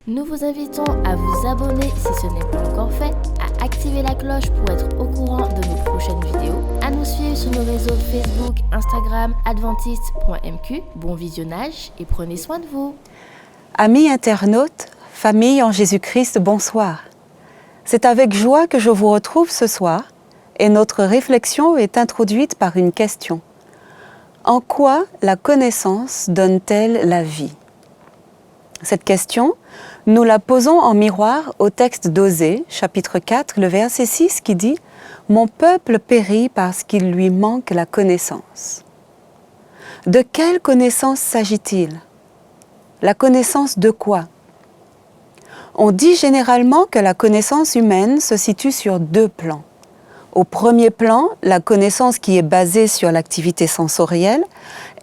Nous vous invitons à vous abonner si ce n'est pas encore fait, à activer la cloche pour être au courant de nos prochaines vidéos, à nous suivre sur nos réseaux Facebook, Instagram, adventiste.mq. Bon visionnage et prenez soin de vous. Amis internautes, famille en Jésus-Christ, bonsoir. C'est avec joie que je vous retrouve ce soir et notre réflexion est introduite par une question. En quoi la connaissance donne-t-elle la vie ? Cette question, nous la posons en miroir au texte d'Osée, chapitre 4, le verset 6 qui dit « Mon peuple périt parce qu'il lui manque la connaissance ». De quelle connaissance s'agit-il ? La connaissance de quoi ? On dit généralement que la connaissance humaine se situe sur deux plans. Au premier plan, la connaissance qui est basée sur l'activité sensorielle,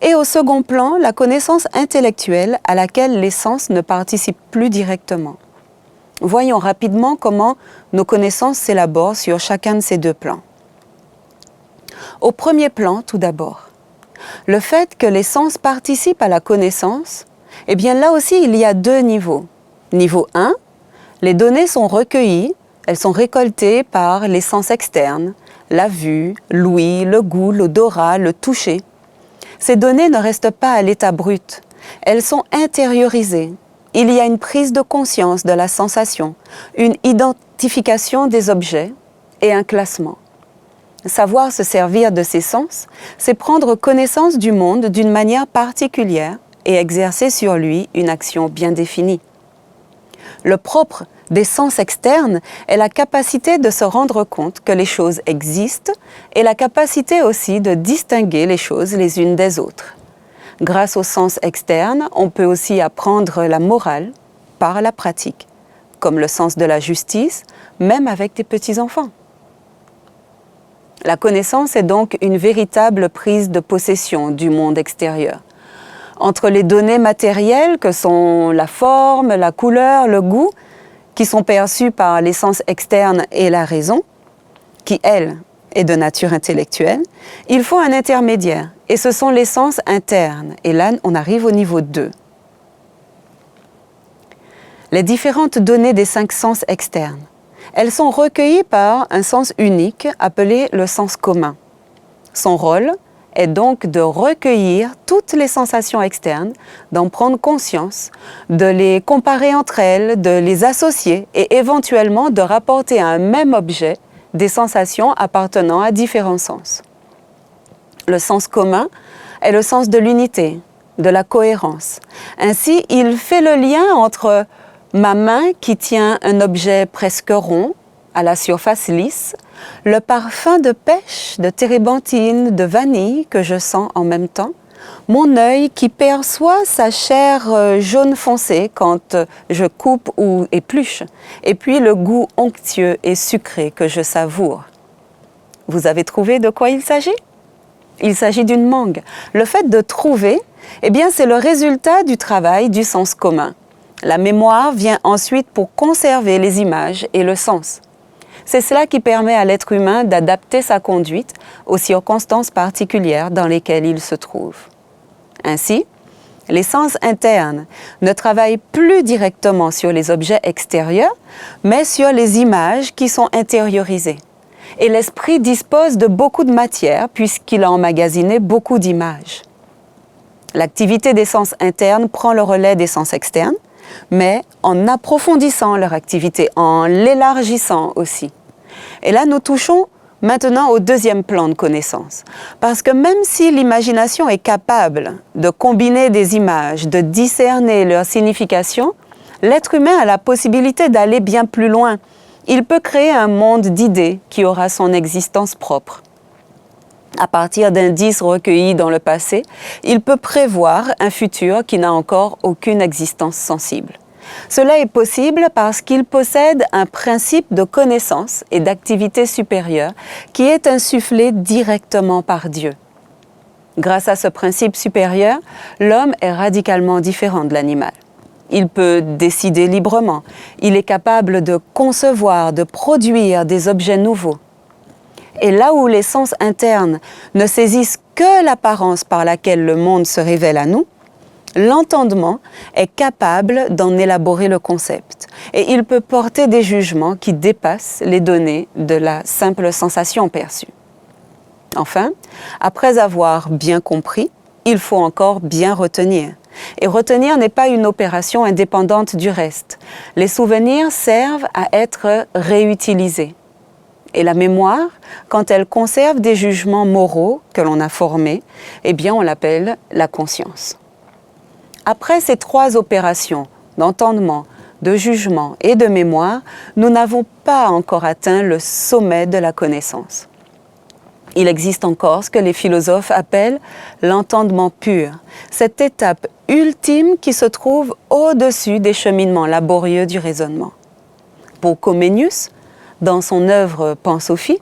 et au second plan, la connaissance intellectuelle à laquelle les sens ne participent plus directement. Voyons rapidement comment nos connaissances s'élaborent sur chacun de ces deux plans. Au premier plan, tout d'abord, le fait que les sens participent à la connaissance, eh bien là aussi il y a deux niveaux. Niveau 1, les données sont recueillies, elles sont récoltées par les sens externes, la vue, l'ouïe, le goût, l'odorat, le toucher. Ces données ne restent pas à l'état brut, elles sont intériorisées. Il y a une prise de conscience de la sensation, une identification des objets et un classement. Savoir se servir de ces sens, c'est prendre connaissance du monde d'une manière particulière et exercer sur lui une action bien définie. Le propre des sens externes est la capacité de se rendre compte que les choses existent et la capacité aussi de distinguer les choses les unes des autres. Grâce aux sens externes, on peut aussi apprendre la morale par la pratique, comme le sens de la justice, même avec des petits-enfants. La connaissance est donc une véritable prise de possession du monde extérieur. Entre les données matérielles que sont la forme, la couleur, le goût, qui sont perçues par les sens externes et la raison, qui, elle, est de nature intellectuelle, il faut un intermédiaire, et ce sont les sens internes. Et là, on arrive au niveau 2. Les différentes données des 5 sens externes, elles sont recueillies par un sens unique appelé le sens commun. Son rôle est donc de recueillir toutes les sensations externes, d'en prendre conscience, de les comparer entre elles, de les associer et éventuellement de rapporter à un même objet des sensations appartenant à différents sens. Le sens commun est le sens de l'unité, de la cohérence. Ainsi, il fait le lien entre ma main qui tient un objet presque rond, à la surface lisse, le parfum de pêche, de térébenthine, de vanille que je sens en même temps, mon œil qui perçoit sa chair jaune foncé quand je coupe ou épluche, et puis le goût onctueux et sucré que je savoure. Vous avez trouvé de quoi il s'agit ? Il s'agit d'une mangue. Le fait de trouver, eh bien, c'est le résultat du travail du sens commun. La mémoire vient ensuite pour conserver les images et le sens. C'est cela qui permet à l'être humain d'adapter sa conduite aux circonstances particulières dans lesquelles il se trouve. Ainsi, les sens internes ne travaillent plus directement sur les objets extérieurs, mais sur les images qui sont intériorisées. Et l'esprit dispose de beaucoup de matière puisqu'il a emmagasiné beaucoup d'images. L'activité des sens internes prend le relais des sens externes, mais en approfondissant leur activité, en l'élargissant aussi. Et là, nous touchons maintenant au deuxième plan de connaissance. Parce que même si l'imagination est capable de combiner des images, de discerner leur signification, l'être humain a la possibilité d'aller bien plus loin. Il peut créer un monde d'idées qui aura son existence propre. À partir d'indices recueillis dans le passé, il peut prévoir un futur qui n'a encore aucune existence sensible. Cela est possible parce qu'il possède un principe de connaissance et d'activité supérieure qui est insufflé directement par Dieu. Grâce à ce principe supérieur, l'homme est radicalement différent de l'animal. Il peut décider librement, il est capable de concevoir, de produire des objets nouveaux. Et là où les sens internes ne saisissent que l'apparence par laquelle le monde se révèle à nous, L'entendement est capable d'en élaborer le concept et il peut porter des jugements qui dépassent les données de la simple sensation perçue. Enfin, après avoir bien compris, il faut encore bien retenir. Et retenir n'est pas une opération indépendante du reste. Les souvenirs servent à être réutilisés. Et la mémoire, quand elle conserve des jugements moraux que l'on a formés, eh bien on l'appelle la conscience. Après ces trois opérations d'entendement, de jugement et de mémoire, nous n'avons pas encore atteint le sommet de la connaissance. Il existe encore ce que les philosophes appellent l'entendement pur, cette étape ultime qui se trouve au-dessus des cheminements laborieux du raisonnement. Pour Comenius, dans son œuvre Pensophie,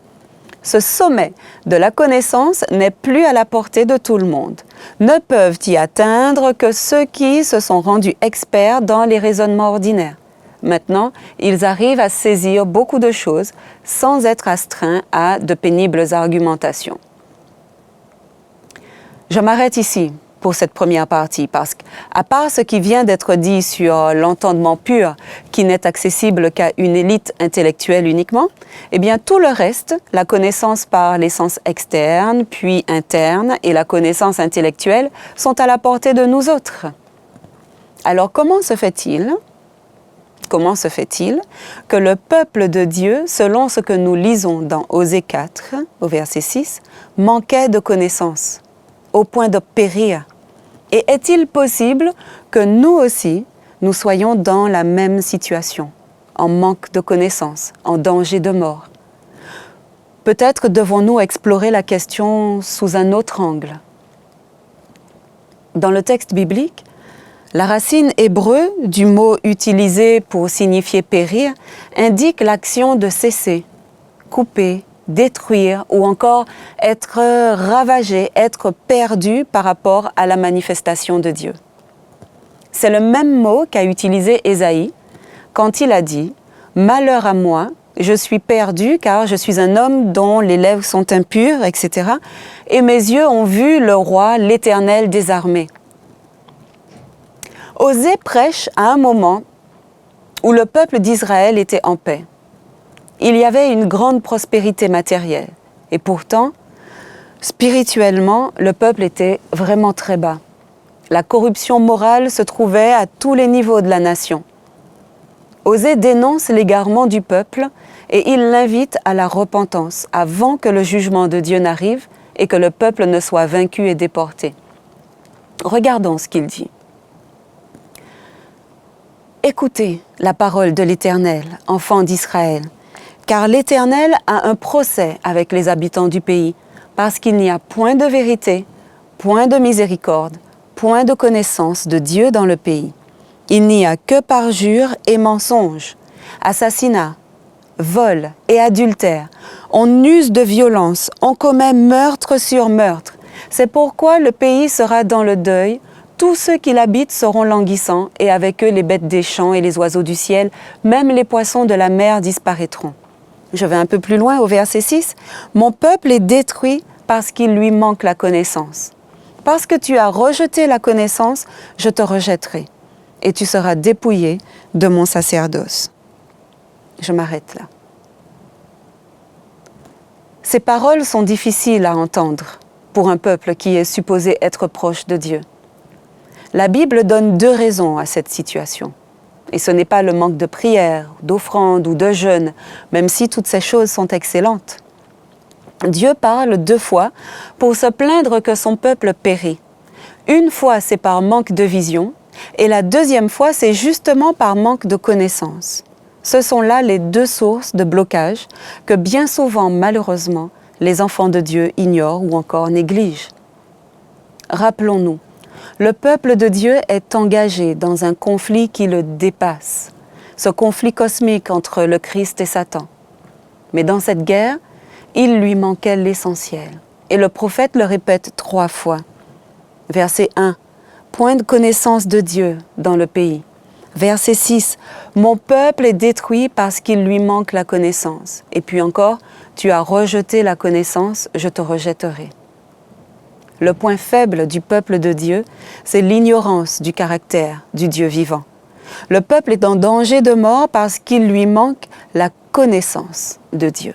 ce sommet de la connaissance n'est plus à la portée de tout le monde. Ne peuvent y atteindre que ceux qui se sont rendus experts dans les raisonnements ordinaires. Maintenant, ils arrivent à saisir beaucoup de choses sans être astreints à de pénibles argumentations. Je m'arrête ici pour cette première partie parce qu'à part ce qui vient d'être dit sur l'entendement pur qui n'est accessible qu'à une élite intellectuelle uniquement, eh bien tout le reste, la connaissance par les sens externes puis internes et la connaissance intellectuelle sont à la portée de nous autres. Alors comment se fait-il que le peuple de Dieu, selon ce que nous lisons dans Osée 4, au verset 6, manquait de connaissance, au point de périr? Et est-il possible que nous aussi, nous soyons dans la même situation, en manque de connaissance, en danger de mort? Peut-être devons-nous explorer la question sous un autre angle. Dans le texte biblique, la racine hébreu du mot utilisé pour signifier périr indique l'action de cesser, couper, détruire ou encore être ravagé, être perdu par rapport à la manifestation de Dieu. C'est le même mot qu'a utilisé Ésaïe quand il a dit « Malheur à moi, je suis perdu car je suis un homme dont les lèvres sont impures, etc. Et mes yeux ont vu le roi, l'Éternel des armées. » Osée prêche à un moment où le peuple d'Israël était en paix. Il y avait une grande prospérité matérielle. Et pourtant, spirituellement, le peuple était vraiment très bas. La corruption morale se trouvait à tous les niveaux de la nation. Osée dénonce l'égarement du peuple et il l'invite à la repentance avant que le jugement de Dieu n'arrive et que le peuple ne soit vaincu et déporté. Regardons ce qu'il dit. Écoutez la parole de l'Éternel, enfants d'Israël, car l'Éternel a un procès avec les habitants du pays, parce qu'il n'y a point de vérité, point de miséricorde, point de connaissance de Dieu dans le pays. Il n'y a que parjure et mensonge, assassinat, vol et adultère. On use de violence, on commet meurtre sur meurtre. C'est pourquoi le pays sera dans le deuil. Tous ceux qui l'habitent seront languissants, et avec eux les bêtes des champs et les oiseaux du ciel, même les poissons de la mer disparaîtront. Je vais un peu plus loin au verset 6. « Mon peuple est détruit parce qu'il lui manque la connaissance. Parce que tu as rejeté la connaissance, je te rejetterai, et tu seras dépouillé de mon sacerdoce. » Je m'arrête là. Ces paroles sont difficiles à entendre pour un peuple qui est supposé être proche de Dieu. La Bible donne deux raisons à cette situation. Et ce n'est pas le manque de prière, d'offrande ou de jeûne, même si toutes ces choses sont excellentes. Dieu parle deux fois pour se plaindre que son peuple périt. Une fois, c'est par manque de vision, et la deuxième fois, c'est justement par manque de connaissance. Ce sont là les deux sources de blocage que bien souvent, malheureusement, les enfants de Dieu ignorent ou encore négligent. Rappelons-nous, le peuple de Dieu est engagé dans un conflit qui le dépasse, ce conflit cosmique entre le Christ et Satan. Mais dans cette guerre, il lui manquait l'essentiel. Et le prophète le répète 3 fois. Verset 1, point de connaissance de Dieu dans le pays. Verset 6, mon peuple est détruit parce qu'il lui manque la connaissance. Et puis encore, tu as rejeté la connaissance, je te rejetterai. Le point faible du peuple de Dieu, c'est l'ignorance du caractère du Dieu vivant. Le peuple est en danger de mort parce qu'il lui manque la connaissance de Dieu.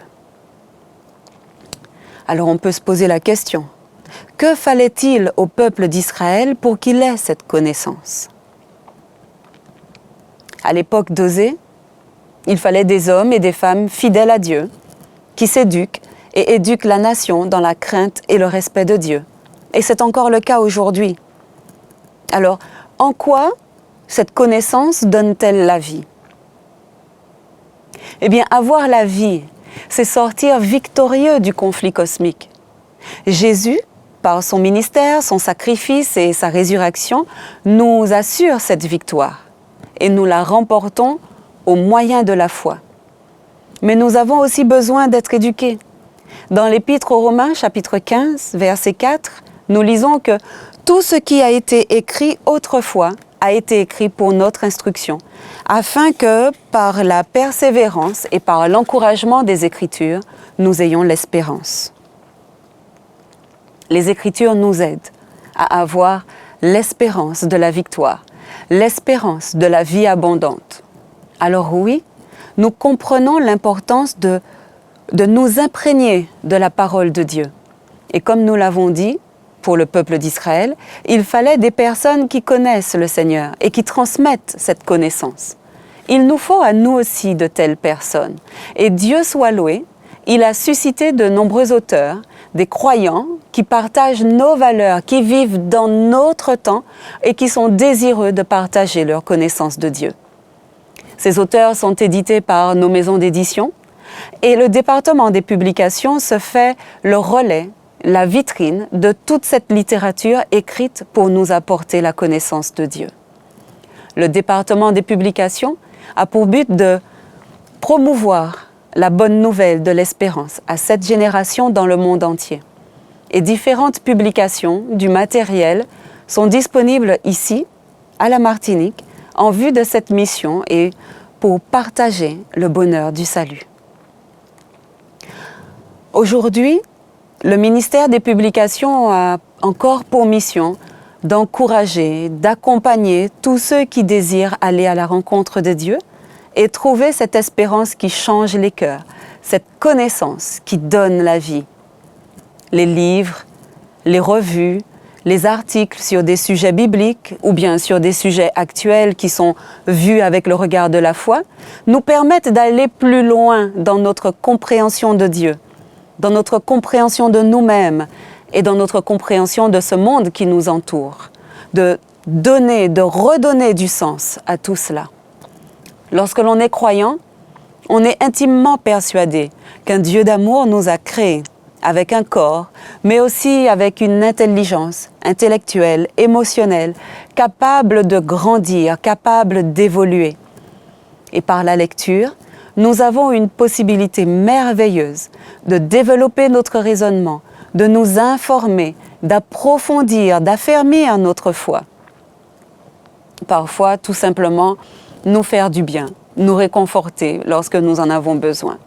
Alors on peut se poser la question, que fallait-il au peuple d'Israël pour qu'il ait cette connaissance? À l'époque d'Osée, il fallait des hommes et des femmes fidèles à Dieu, qui s'éduquent et éduquent la nation dans la crainte et le respect de Dieu. Et c'est encore le cas aujourd'hui. Alors, en quoi cette connaissance donne-t-elle la vie? Eh bien, avoir la vie, c'est sortir victorieux du conflit cosmique. Jésus, par son ministère, son sacrifice et sa résurrection, nous assure cette victoire. Et nous la remportons au moyen de la foi. Mais nous avons aussi besoin d'être éduqués. Dans l'Épître aux Romains, chapitre 15, verset 4, nous lisons que tout ce qui a été écrit autrefois a été écrit pour notre instruction, afin que, par la persévérance et par l'encouragement des Écritures, nous ayons l'espérance. Les Écritures nous aident à avoir l'espérance de la victoire, l'espérance de la vie abondante. Alors oui, nous comprenons l'importance de nous imprégner de la parole de Dieu. Et comme nous l'avons dit, pour le peuple d'Israël, il fallait des personnes qui connaissent le Seigneur et qui transmettent cette connaissance. Il nous faut à nous aussi de telles personnes. Et Dieu soit loué, il a suscité de nombreux auteurs, des croyants qui partagent nos valeurs, qui vivent dans notre temps et qui sont désireux de partager leur connaissance de Dieu. Ces auteurs sont édités par nos maisons d'édition et le département des publications se fait le relais, la vitrine de toute cette littérature écrite pour nous apporter la connaissance de Dieu. Le département des publications a pour but de promouvoir la bonne nouvelle de l'espérance à cette génération dans le monde entier. Et différentes publications du matériel sont disponibles ici, à la Martinique, en vue de cette mission et pour partager le bonheur du salut. Aujourd'hui, le ministère des Publications a encore pour mission d'encourager, d'accompagner tous ceux qui désirent aller à la rencontre de Dieu et trouver cette espérance qui change les cœurs, cette connaissance qui donne la vie. Les livres, les revues, les articles sur des sujets bibliques ou bien sur des sujets actuels qui sont vus avec le regard de la foi, nous permettent d'aller plus loin dans notre compréhension de Dieu, dans notre compréhension de nous-mêmes et dans notre compréhension de ce monde qui nous entoure, de donner, de redonner du sens à tout cela. Lorsque l'on est croyant, on est intimement persuadé qu'un Dieu d'amour nous a créés avec un corps, mais aussi avec une intelligence intellectuelle, émotionnelle, capable de grandir, capable d'évoluer. Et par la lecture, nous avons une possibilité merveilleuse de développer notre raisonnement, de nous informer, d'approfondir, d'affermir notre foi. Parfois, tout simplement, nous faire du bien, nous réconforter lorsque nous en avons besoin.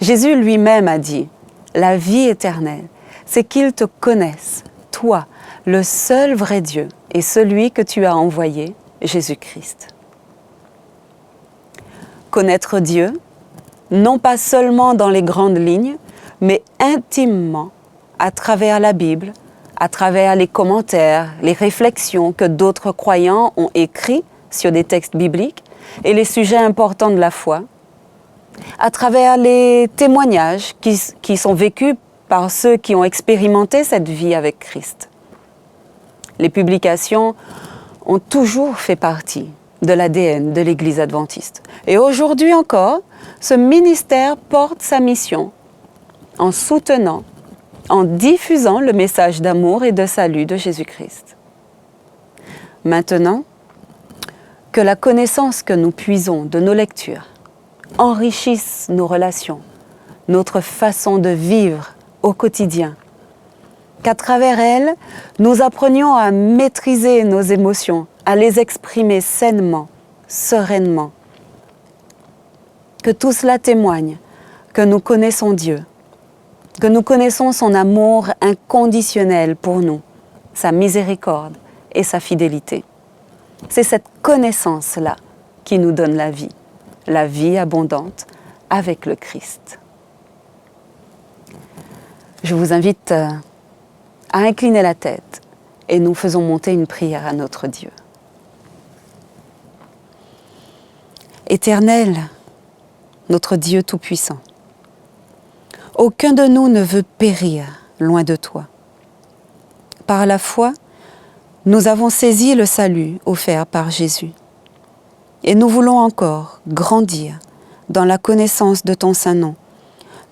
Jésus lui-même a dit: la vie éternelle, c'est qu'ils te connaissent, toi, le seul vrai Dieu, et celui que tu as envoyé, Jésus-Christ. Connaître Dieu, non pas seulement dans les grandes lignes, mais intimement à travers la Bible, à travers les commentaires, les réflexions que d'autres croyants ont écrits sur des textes bibliques et les sujets importants de la foi, à travers les témoignages qui sont vécus par ceux qui ont expérimenté cette vie avec Christ. Les publications ont toujours fait partie de l'ADN de l'Église adventiste. Et aujourd'hui encore, ce ministère porte sa mission en soutenant, en diffusant le message d'amour et de salut de Jésus-Christ. Maintenant, que la connaissance que nous puisons de nos lectures enrichisse nos relations, notre façon de vivre au quotidien, qu'à travers elles, nous apprenions à maîtriser nos émotions, à les exprimer sainement, sereinement. Que tout cela témoigne que nous connaissons Dieu que nous connaissons son amour inconditionnel pour nous, sa miséricorde et sa fidélité. C'est cette connaissance-là qui nous donne la vie abondante avec le Christ. Je vous invite à incliner la tête et nous faisons monter une prière à notre Dieu. Éternel, notre Dieu Tout-Puissant, aucun de nous ne veut périr loin de toi. Par la foi, nous avons saisi le salut offert par Jésus. Et nous voulons encore grandir dans la connaissance de ton saint nom.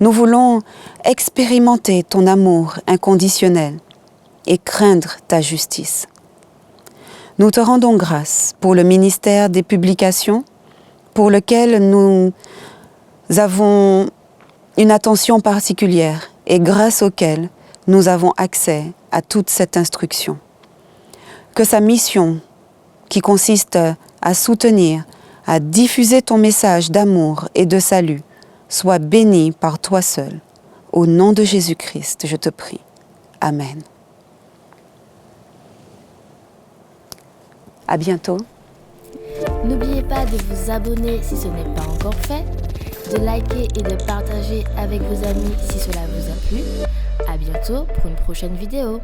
Nous voulons expérimenter ton amour inconditionnel et craindre ta justice. Nous te rendons grâce pour le ministère des publications, pour lequel nous avons une attention particulière et grâce auquel nous avons accès à toute cette instruction. Que sa mission, qui consiste à soutenir, à diffuser ton message d'amour et de salut, soit bénie par toi seul. Au nom de Jésus-Christ, je te prie. Amen. À bientôt. N'oubliez pas de vous abonner si ce n'est pas encore fait, de liker et de partager avec vos amis si cela vous a plu. À bientôt pour une prochaine vidéo.